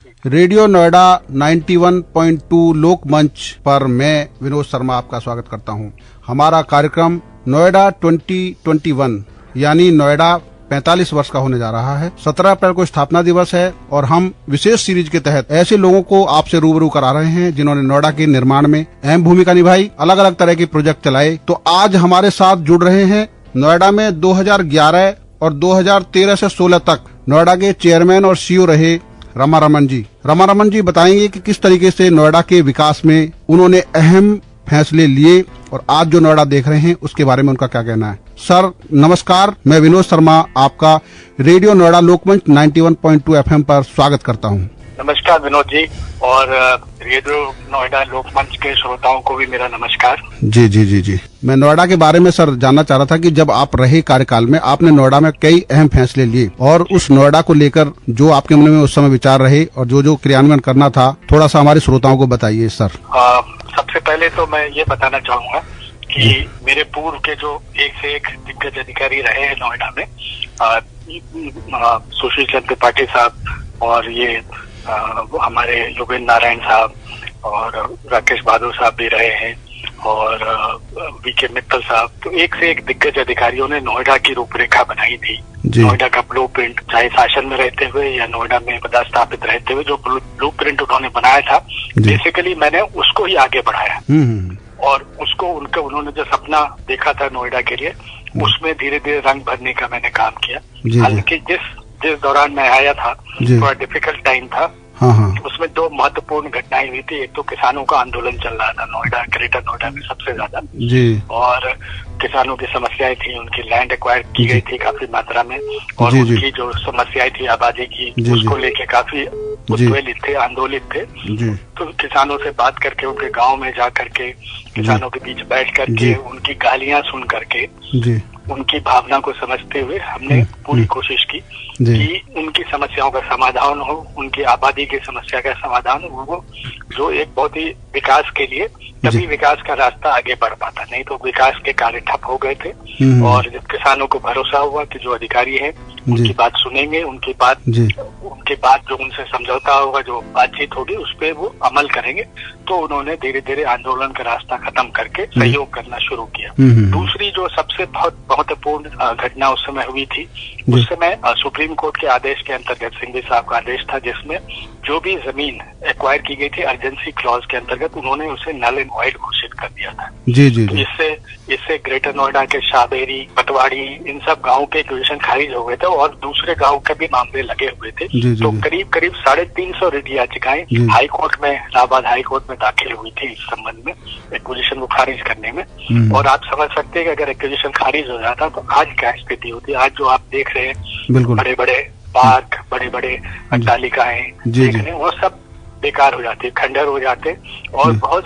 Radio Noida 91.2 लोक मंच पर मैं विनोद शर्मा आपका स्वागत करता हूं। हमारा कार्यक्रम नोएडा 2021 यानी नोएडा 45 वर्ष का होने जा रहा है। 17 अप्रैल को स्थापना दिवस है और हम विशेष सीरीज के तहत ऐसे लोगों को आपसे रूबरू करा रहे हैं जिन्होंने नोएडा के निर्माण में अहम भूमिका निभाई, अलग अलग तरह के प्रोजेक्ट चलाए। तो आज हमारे साथ जुड़ रहे हैं नोएडा में 2011 और 2013 से 16 तक नोएडा के चेयरमैन और सीईओ रहे रमारमण जी। रमारमण जी बताएंगे कि किस तरीके से नोएडा के विकास में उन्होंने अहम फैसले लिए और आज जो नोएडा देख रहे हैं उसके बारे में उनका क्या कहना है। सर नमस्कार, मैं विनोद शर्मा आपका रेडियो नोएडा लोकमंच 91.2 FM पर स्वागत करता हूं। नमस्कार विनोद जी, और रेडियो नोएडा लोकमंच के श्रोताओं को भी मेरा नमस्कार। जी। मैं नोएडा के बारे में सर जानना चाह रहा था कि जब आप रहे कार्यकाल में आपने नोएडा में कई अहम फैसले लिए और उस नोएडा को लेकर जो आपके मन में उस समय विचार रहे और जो क्रियान्वयन करना था, थोड़ा सा हमारे श्रोताओं को बताइए सर। सबसे पहले तो मैं ये बताना चाहूंगा कि मेरे पूर्व के जो एक से एक दिग्गज अधिकारी रहे हैं नोएडा में, सुशील चंद्र त्रिपाठी साहब और ये हमारे योगेंद्र नारायण साहब और राकेश बहादुर साहब भी रहे हैं और वीके मित्तल साहब। तो एक से एक दिग्गज अधिकारियों ने नोएडा की रूपरेखा बनाई थी। नोएडा का ब्लूप्रिंट, चाहे शासन में रहते हुए या नोएडा में पदस्थापित रहते हुए, जो ब्लूप्रिंट उन्होंने बनाया था, बेसिकली मैंने उसको ही आगे बढ़ाया और उसको उन्होंने जो सपना देखा था नोएडा के लिए, उसमें धीरे धीरे रंग भरने का मैंने काम किया। हालांकि जिस दौरान मैं आया था थोड़ा डिफिकल्ट टाइम था। उसमें दो महत्वपूर्ण घटनाएं हुई थी। एक तो किसानों का आंदोलन चल रहा था नोएडा, ग्रेटर नोएडा में सबसे ज्यादा, और किसानों की समस्याएं थी। उनकी लैंड एक्वायर की गई थी काफी मात्रा में और उनकी जो समस्याएं थी आबादी की, उसको लेके काफी उद्वेलित थे, आंदोलित थे। तो किसानों से बात करके, उनके गांव में जा करके, किसानों के बीच बैठ करके, उनकी गालियां सुन करके, उनकी भावना को समझते हुए हमने पूरी कोशिश की कि उनकी समस्याओं का समाधान हो, उनकी आबादी की समस्या का समाधान हो, वो जो एक बहुत ही विकास के लिए, तभी विकास का रास्ता आगे बढ़ पाता, नहीं तो विकास के कार्य ठप हो गए थे। और जब किसानों को भरोसा हुआ कि जो अधिकारी हैं उनकी बात सुनेंगे, उनकी बात जो उनसे समझौता होगा, जो बातचीत होगी, उस पर वो अमल करेंगे, तो उन्होंने धीरे धीरे आंदोलन का रास्ता खत्म करके सहयोग करना शुरू किया। दूसरी जो सबसे बहुत महत्वपूर्ण घटना उस समय हुई थी, उस समय सुप्रीम कोर्ट के आदेश के अंतर्गत, सिंघवी साहब का आदेश था, जिसमें जो भी जमीन एक्वायर की गई थी अर्जेंसी क्लॉज के अंतर्गत, उन्होंने उसे नल एंड वॉइड घोषित कर दिया था। तो इससे ग्रेटर नोएडा के शाहबेरी, पटवाड़ी, इन सब गाँव के एक्विजिशन खारिज हो गए थे और दूसरे गाँव के भी मामले लगे हुए थे। तो करीब 350 रिट याचिकाएं हाई कोर्ट में, इलाहाबाद हाई कोर्ट में दाखिल हुई थी इस संबंध में, एक्विजिशन को खारिज करने में। और आप समझ सकते हैं कि अगर एक्विजिशन खारिज हो जाता तो आज क्या स्थिति होती। आज जो आप देख रहे हैं, बड़े बड़े पार्क, बड़े बड़े अट्टालिकाएं देख रहे हैं, वो सब बेकार हो जाते, खंडर हो जाते और बहुत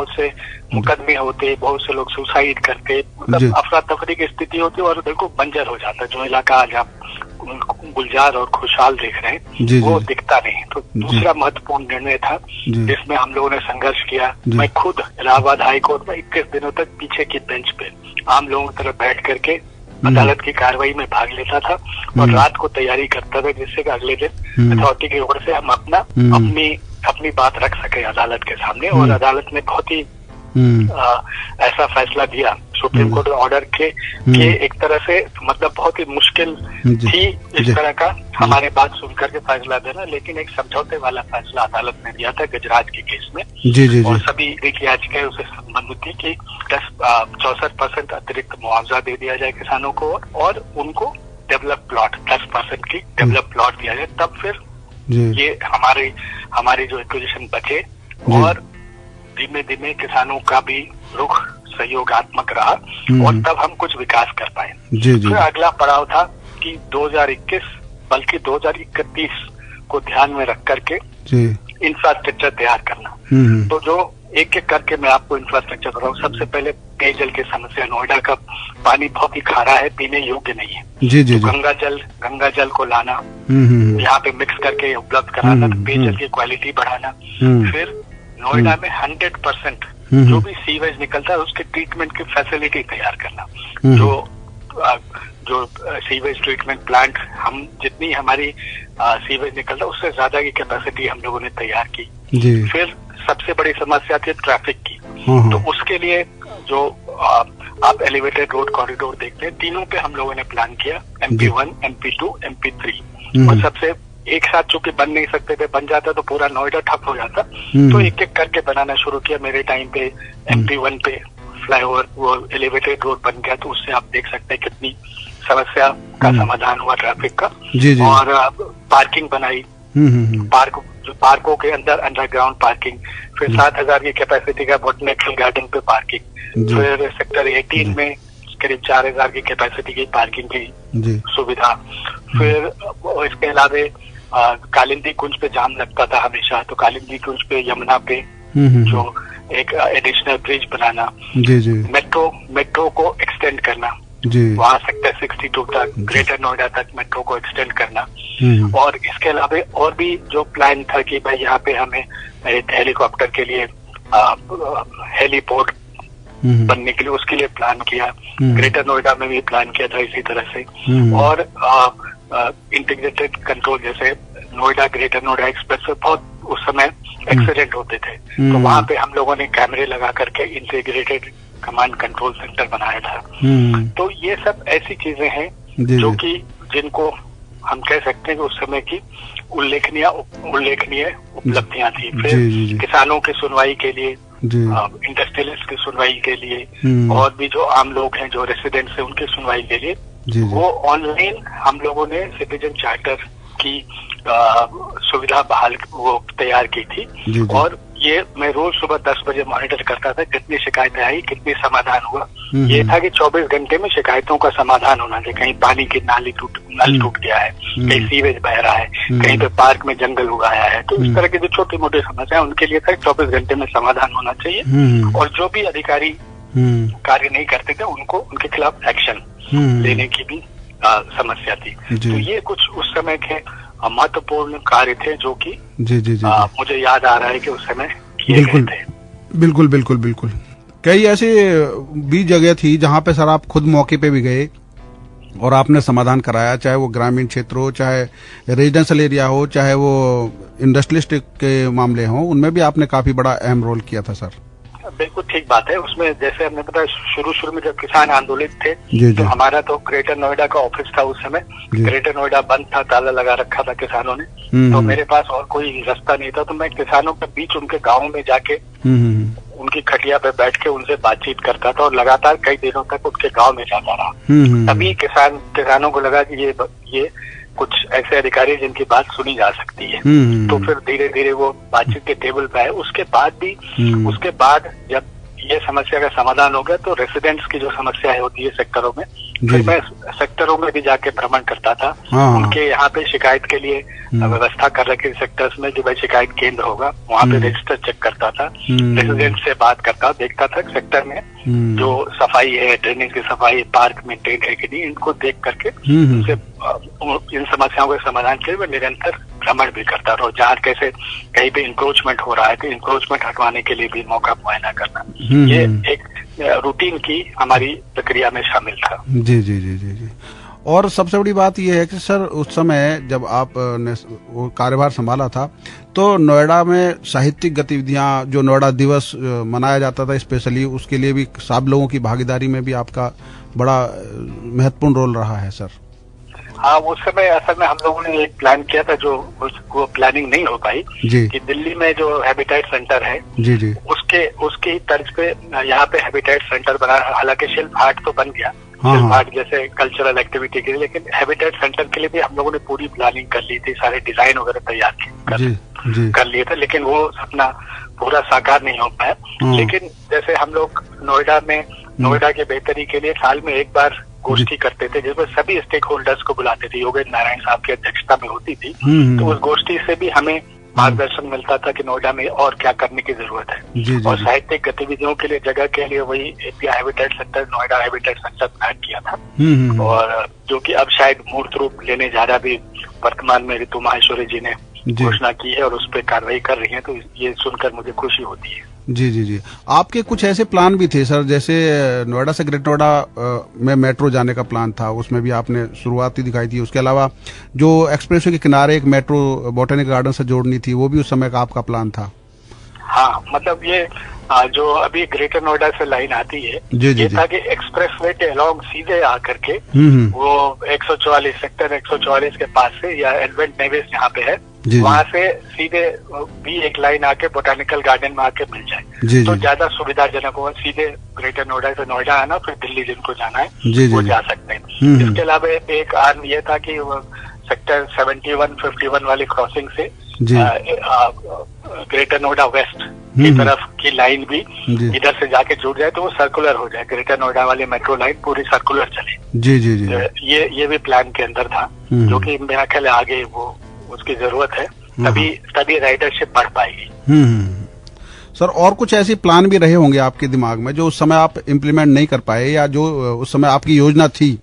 से मुकदमे होते, बहुत से लोग सुसाइड करते, मतलब अफरा तफरी की स्थिति होती और बिल्कुल बंजर हो जाता। जो इलाका आज आप गुलजार और खुशहाल देख रहे हैं, वो दिखता नहीं। तो दूसरा महत्वपूर्ण निर्णय था जिसमें हम लोगों ने संघर्ष किया। मैं खुद इलाहाबाद हाई कोर्ट में 21 दिनों तक पीछे की बेंच पे आम लोगों की तरफ बैठ करके अदालत की कार्रवाई में भाग लेता था और रात को तैयारी करता था, जिससे अगले दिन अथॉरिटी की ओर से हम अपनी बात रख सके अदालत के सामने। और अदालत ने बहुत ही ऐसा फैसला दिया, सुप्रीम कोर्ट ऑर्डर के एक तरह से, मतलब बहुत ही मुश्किल थी इस तरह का हमारे बात सुनकर के फैसला देना, लेकिन एक समझौते वाला फैसला अदालत ने दिया था गजराज के केस में। और सभी याचिकाएं उससे संबंधित थी कि 64% अतिरिक्त मुआवजा दे दिया जाए किसानों को और उनको डेवलप प्लॉट 10% की डेवलप प्लॉट दिया जाए। तब फिर ये हमारे जो एक्विजिशन बचे और धीमे धीमे किसानों का भी रुख सहयोगात्मक रहा और तब हम कुछ विकास कर पाए। फिर अगला पड़ाव था कि 2021 बल्कि 2031 को ध्यान में रख करके इंफ्रास्ट्रक्चर तैयार करना। तो जो एक एक करके मैं आपको इंफ्रास्ट्रक्चर बताऊँ। सबसे पहले पेयजल की समस्या, नोएडा का पानी बहुत ही खारा है, पीने योग्य नहीं है। तो गंगा जल को लाना, यहाँ पे मिक्स करके उपलब्ध कराना, पेयजल की क्वालिटी बढ़ाना। फिर नोएडा में 100% जो भी सीवेज निकलता है उसके ट्रीटमेंट की फैसिलिटी तैयार करना। जो जो सीवेज ट्रीटमेंट प्लांट, हम जितनी हमारी सीवेज निकलता उससे ज्यादा की कैपेसिटी हम लोगों ने तैयार की। जी। फिर सबसे बड़ी समस्या थी ट्रैफिक की। हाँ। तो उसके लिए जो आप एलिवेटेड रोड कॉरिडोर देखते हैं, तीनों पे हम लोगों ने प्लान किया, MP1, MP2, MP3। और सबसे एक साथ चूंकि बन नहीं सकते थे, बन जाता तो पूरा नोएडा ठप हो जाता, तो एक एक करके बनाना शुरू किया। मेरे टाइम पे MP1 पे फ्लाईओवर वो एलिवेटेड रोड बन गया, तो उससे आप देख सकते हैं कितनी समस्या का समाधान हुआ ट्रैफिक का। जी। और पार्किंग बनाई, पार्कों के अंदर अंडरग्राउंड पार्किंग, फिर 7,000 की कैपेसिटी का बोटैनिकल गार्डन पे पार्किंग, फिर सेक्टर 18 में करीब 4,000 की कैपेसिटी की पार्किंग की सुविधा। फिर इसके अलावे कालिंदी कुंज पे जाम लगता था हमेशा, तो कालिंदी कुंज पे यमुना पे जो एक एडिशनल ब्रिज बनाना। जी। मेट्रो को एक्सटेंड करना, वहाँ सेक्टर 62 तक, ग्रेटर नोएडा तक मेट्रो को एक्सटेंड करना। और इसके अलावा और भी जो प्लान था कि भाई यहाँ पे हमें हेलीकॉप्टर के लिए हेलीपोर्ट बनने के लिए, उसके लिए प्लान किया। ग्रेटर नोएडा में भी प्लान किया था इसी तरह से। और इंटीग्रेटेड कंट्रोल, जैसे नोएडा ग्रेटर नोएडा एक्सप्रेस पे बहुत उस समय एक्सीडेंट होते थे, तो वहाँ पे हम लोगों ने कैमरे लगा करके इंटीग्रेटेड कमांड कंट्रोल सेंटर बनाया था। तो ये सब ऐसी चीजें हैं जो कि जिनको हम कह सकते हैं कि उस समय की उल्लेखनीय उपलब्धियां थी। फिर किसानों की सुनवाई के लिए, इंडस्ट्रियलिस्ट की सुनवाई के लिए, और भी जो आम लोग हैं जो रेसिडेंट्स हैं उनकी सुनवाई के लिए, वो ऑनलाइन हम लोगों ने सिटीजन चार्टर की सुविधा वो तैयार की थी। और ये मैं रोज सुबह 10 बजे मॉनिटर करता था, कितनी शिकायतें आई, कितनी समाधान हुआ। ये था कि 24 घंटे में शिकायतों का समाधान होना चाहिए। कहीं पानी की नल टूट गया है, कहीं सीवेज बह रहा है, कहीं पे पार्क में जंगल उगाया है, तो इस तरह की जो छोटी मोटी समस्या है उनके लिए था 24 घंटे में समाधान होना चाहिए। और जो भी अधिकारी कार्य नहीं करते थे उनको उनके खिलाफ एक्शन लेने की भी समस्या थी। तो ये कुछ उस समय के महत्वपूर्ण कार्य थे जो कि मुझे याद आ रहा है कि उस समय किए गए थे। बिल्कुल। कई ऐसी भी जगह थी जहाँ पे सर आप खुद मौके पे भी गए और आपने समाधान कराया, चाहे वो ग्रामीण क्षेत्र हो, चाहे रेजिडेंशियल एरिया हो, चाहे वो इंडस्ट्रियलिस्ट के मामले हों, उनमें भी आपने काफी बड़ा अहम रोल किया था सर। बिल्कुल ठीक बात है। उसमें जैसे हमने पता शुरू में जब किसान आंदोलित थे, तो हमारा तो ग्रेटर नोएडा का ऑफिस था उस समय। ग्रेटर नोएडा बंद था, ताला लगा रखा था किसानों ने, तो मेरे पास और कोई रास्ता नहीं था। तो मैं किसानों के बीच उनके गाँव में जाके उनकी खटिया पे बैठ के उनसे बातचीत करता था, और लगातार कई दिनों तक उनके गाँव में जाता रहा। तभी किसानों को लगा कि ये कुछ ऐसे अधिकारी जिनकी बात सुनी जा सकती है। तो फिर धीरे धीरे वो बातचीत के टेबल पे आए। उसके बाद जब ये समस्या का समाधान हो गया, तो रेसिडेंट्स की जो समस्या होती है सेक्टरों में, फिर मैं सेक्टरों में भी जाके भ्रमण करता था। उनके यहाँ पे शिकायत के लिए व्यवस्था कर रखी सेक्टर्स में कि भाई शिकायत केंद्र होगा, वहाँ पे रजिस्टर चेक करता था, रेसिडेंट से बात करता, देखता था सेक्टर में जो सफाई है, ड्रेनेज की सफाई, पार्क मेंटेन है कि नहीं, इनको देख करके इन समस्याओं के समाधान के लिए मैं निरंतर भ्रमण भी करता रहा। जहाँ कैसे कहीं पे इंक्रोचमेंट हो रहा है तो इंक्रोचमेंट हटवाने के लिए भी मौका मुआयना करना, ये एक रूटीन की हमारी प्रक्रिया में शामिल था। जी। और सबसे बड़ी बात यह है कि सर उस समय जब आप ने वो कार्यभार संभाला था, तो नोएडा में साहित्यिक गतिविधियां, जो नोएडा दिवस मनाया जाता था स्पेशली, उसके लिए भी सब लोगों की भागीदारी में भी आपका बड़ा महत्वपूर्ण रोल रहा है सर। हाँ, उस समय असल में हम लोगों ने एक प्लान किया था, जो वो प्लानिंग नहीं हो पाई कि दिल्ली में जो हैबिटेट सेंटर है उसके तर्ज पे यहाँ पे हैबिटेट सेंटर बना। हालांकि शिल्प हाट तो बन गया, शिल्प हाट जैसे कल्चरल एक्टिविटी के लिए, लेकिन हैबिटेट सेंटर के लिए भी हम लोगों ने पूरी प्लानिंग कर ली थी, सारे डिजाइन वगैरह तैयार कर लिए थे, लेकिन वो सपना पूरा साकार नहीं हो पाया। लेकिन जैसे हम लोग नोएडा के बेहतरी के लिए साल में एक बार गोष्ठी करते थे, जिसमें सभी स्टेक होल्डर्स को बुलाते थे, योगेंद्र नारायण साहब की अध्यक्षता में होती थी। तो उस गोष्ठी से भी हमें मार्गदर्शन मिलता था कि नोएडा में और क्या करने की जरूरत है। और साहित्यिक गतिविधियों के लिए जगह के लिए वही India habitat centre, Noida habitat centre plan किया था, और जो कि अब शायद मूर्त रूप लेने जा रहा भी। वर्तमान में ऋतु माहेश्वरी जी ने घोषणा की है और उस पर कार्रवाई कर रही है, तो ये सुनकर मुझे खुशी होती है। जी जी जी। आपके कुछ ऐसे प्लान भी थे सर, जैसे नोएडा से ग्रेटर नोएडा में मेट्रो जाने का प्लान था, उसमें भी आपने शुरुआती दिखाई थी। उसके अलावा जो एक्सप्रेसवे के किनारे एक मेट्रो बॉटनिक गार्डन से जोड़नी थी, वो भी उस समय का आपका प्लान था। हाँ, मतलब ये जो अभी ग्रेटर नोएडा से लाइन आती है, ये था कि एक्सप्रेसवे के अलोंग सीधे आकर के वो 144 सेक्टर 144 के पास से या एडवेंट नेवेस यहाँ पे है, वहाँ से सीधे भी एक लाइन आके बोटानिकल गार्डन में आके मिल जाए, तो ज्यादा सुविधाजनक होगा। सीधे ग्रेटर नोएडा से नोएडा आना, फिर दिल्ली जिनको जाना है वो जा सकते हैं। इसके अलावा एक आर्म ये था कि सेक्टर 71, 51 वाली क्रॉसिंग से ग्रेटर नोएडा वेस्ट की तरफ की लाइन भी इधर से जाके जुड़ जाए, तो वो सर्कुलर हो जाए, ग्रेटर नोएडा वाली मेट्रो लाइन पूरी सर्कुलर चले। जी जी जी। ये भी प्लान के अंदर था, जो कि मेरा ख्याल आगे वो उसकी जरूरत है, तभी राइडरशिप बढ़ पाएगी। सर, और कुछ ऐसे प्लान भी रहे होंगे आपके दिमाग में जो उस समय आप इम्प्लीमेंट नहीं कर पाए, या जो उस समय आपकी योजना थी,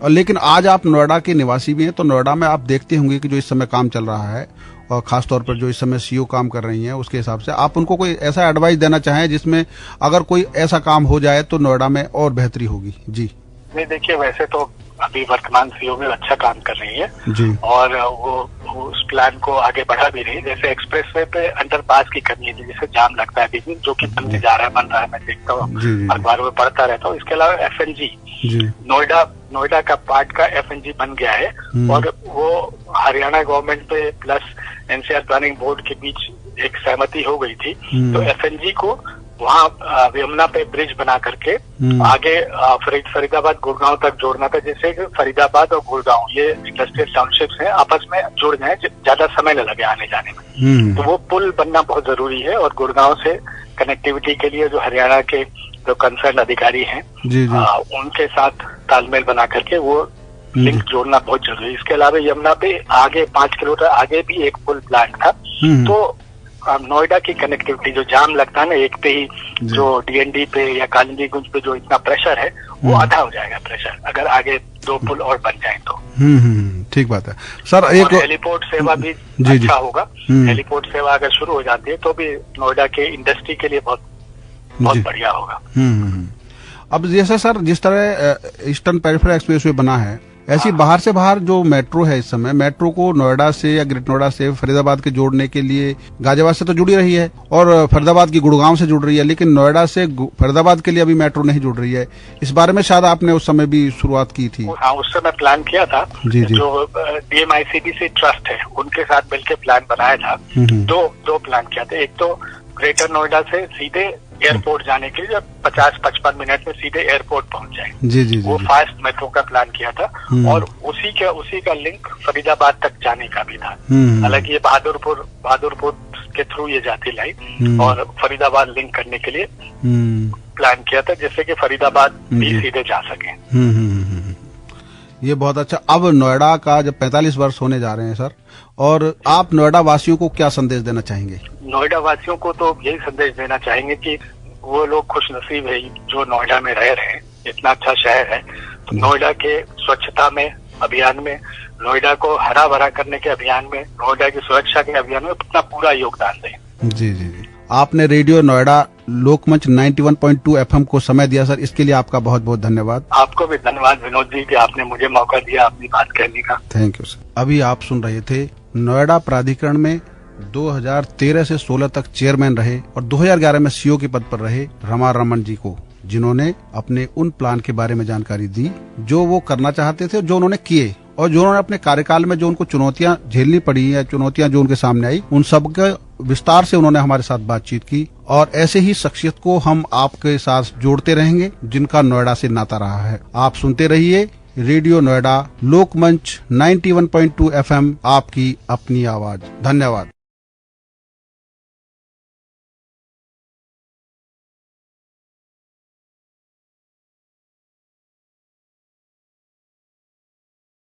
और लेकिन आज आप नोएडा के निवासी भी हैं, तो नोएडा में आप देखते होंगे कि जो इस समय काम चल रहा है, और खास तौर पर जो इस समय सीईओ काम कर रही हैं, उसके हिसाब से आप उनको कोई ऐसा एडवाइस देना चाहें जिसमें अगर कोई ऐसा काम हो जाए तो नोएडा में और बेहतरी होगी। जी नहीं, देखिए, वैसे तो अभी वर्तमान सीईओ में अच्छा काम कर रही है जी, और वो उस प्लान को आगे बढ़ा भी रही है। जैसे एक्सप्रेसवे पे अंडरपास की कमी है, जिससे जाम लगता है अभी, जो कि बनने जा रहा है, बन रहा है, मैं देखता हूँ, अखबारों में पढ़ता रहता हूँ। इसके अलावा FNG नोएडा का पार्ट का FNG बन गया है, और वो हरियाणा गवर्नमेंट पे प्लस NCR प्लानिंग बोर्ड के बीच एक सहमति हो गई थी, तो FNG को वहाँ यमुना पे ब्रिज बना करके आगे फरीदाबाद गुड़गांव तक जोड़ना था, जिससे फरीदाबाद और गुड़गांव ये इंडस्ट्रियल टाउनशिप्स हैं, आपस में जुड़ जाए, ज्यादा समय न लगे आने जाने में। तो वो पुल बनना बहुत जरूरी है, और गुड़गांव से कनेक्टिविटी के लिए जो हरियाणा के जो कंसर्न अधिकारी हैं उनके साथ तालमेल बना करके वो लिंक जोड़ना बहुत जरूरी है। इसके अलावा यमुना पे आगे 5 किलोमीटर आगे भी एक पुल प्लान था, तो नोएडा की कनेक्टिविटी, जो जाम लगता है ना एक पे ही, जो DND पे या कालिंदी गुंज पे जो इतना प्रेशर है, वो आधा हो जाएगा प्रेशर, अगर आगे 2 पुल और बन जाए तो। ठीक बात है सर। एक हेलीपोर्ट सेवा भी अच्छा होगा। हेलीपोर्ट सेवा अगर शुरू हो जाती है तो भी नोएडा के इंडस्ट्री के लिए बहुत बढ़िया होगा। अब जैसे सर, जिस तरह ईस्टर्न पेरिफेरल एक्सप्रेसवे बना है, ऐसी बाहर से बाहर जो मेट्रो है, इस समय मेट्रो को नोएडा से या ग्रेटर नोएडा से फरीदाबाद के जोड़ने के लिए गाजियाबाद से तो जुड़ी रही है, और फरीदाबाद की गुड़गांव से जुड़ रही है, लेकिन नोएडा से फरीदाबाद के लिए अभी मेट्रो नहीं जुड़ रही है। इस बारे में शायद आपने उस समय भी शुरुआत की थी। हाँ, उस समय प्लान किया था। जो DMICDC ट्रस्ट है, उनके साथ मिलकर प्लान बनाया था। दो प्लान किया था। एक तो ग्रेटर नोएडा से सीधे एयरपोर्ट जाने के लिए 50-55 मिनट में सीधे एयरपोर्ट पहुंच जाए, वो फास्ट मेट्रो का प्लान किया था, और उसी का लिंक फरीदाबाद तक जाने का भी था। हालांकि ये बहादुरपुर के थ्रू ये जाती लाइन, और फरीदाबाद लिंक करने के लिए प्लान किया था, जिससे कि फरीदाबाद भी सीधे जा सके। ये बहुत अच्छा। अब नोएडा का जब 45 वर्ष होने जा रहे हैं सर, और आप नोएडा वासियों को क्या संदेश देना चाहेंगे? नोएडा वासियों को तो यही संदेश देना चाहेंगे कि वो लोग खुश नसीब है जो नोएडा में रह रहे हैं। इतना अच्छा शहर है, तो नोएडा के स्वच्छता में अभियान में, नोएडा को हरा भरा करने के अभियान में, नोएडा की सुरक्षा के अभियान में अपना पूरा योगदान दें। जी। आपने रेडियो नोएडा लोकमंच 91.2 FM को समय दिया सर, इसके लिए आपका बहुत बहुत धन्यवाद। आपको भी धन्यवाद विनोद जी कि आपने मुझे मौका दिया अपनी बात कहने का। Thank you sir. अभी आप सुन रहे थे नोएडा प्राधिकरण में 2013 से 16 तक चेयरमैन रहे और 2011 में सीईओ के पद पर रहे रमा रमन जी को, जिन्होंने अपने उन प्लान के बारे में जानकारी दी जो वो करना चाहते थे, जो उन्होंने किए, और जो उन्होंने अपने कार्यकाल में जो उनको चुनौतियां झेलनी पड़ी या चुनौतियां जो उनके सामने आई, उन सब का विस्तार से उन्होंने हमारे साथ बातचीत की। और ऐसे ही शख्सियत को हम आपके साथ जोड़ते रहेंगे जिनका नोएडा से नाता रहा है। आप सुनते रहिए रेडियो नोएडा लोकमंच 91.2 FM, आपकी अपनी आवाज। धन्यवाद।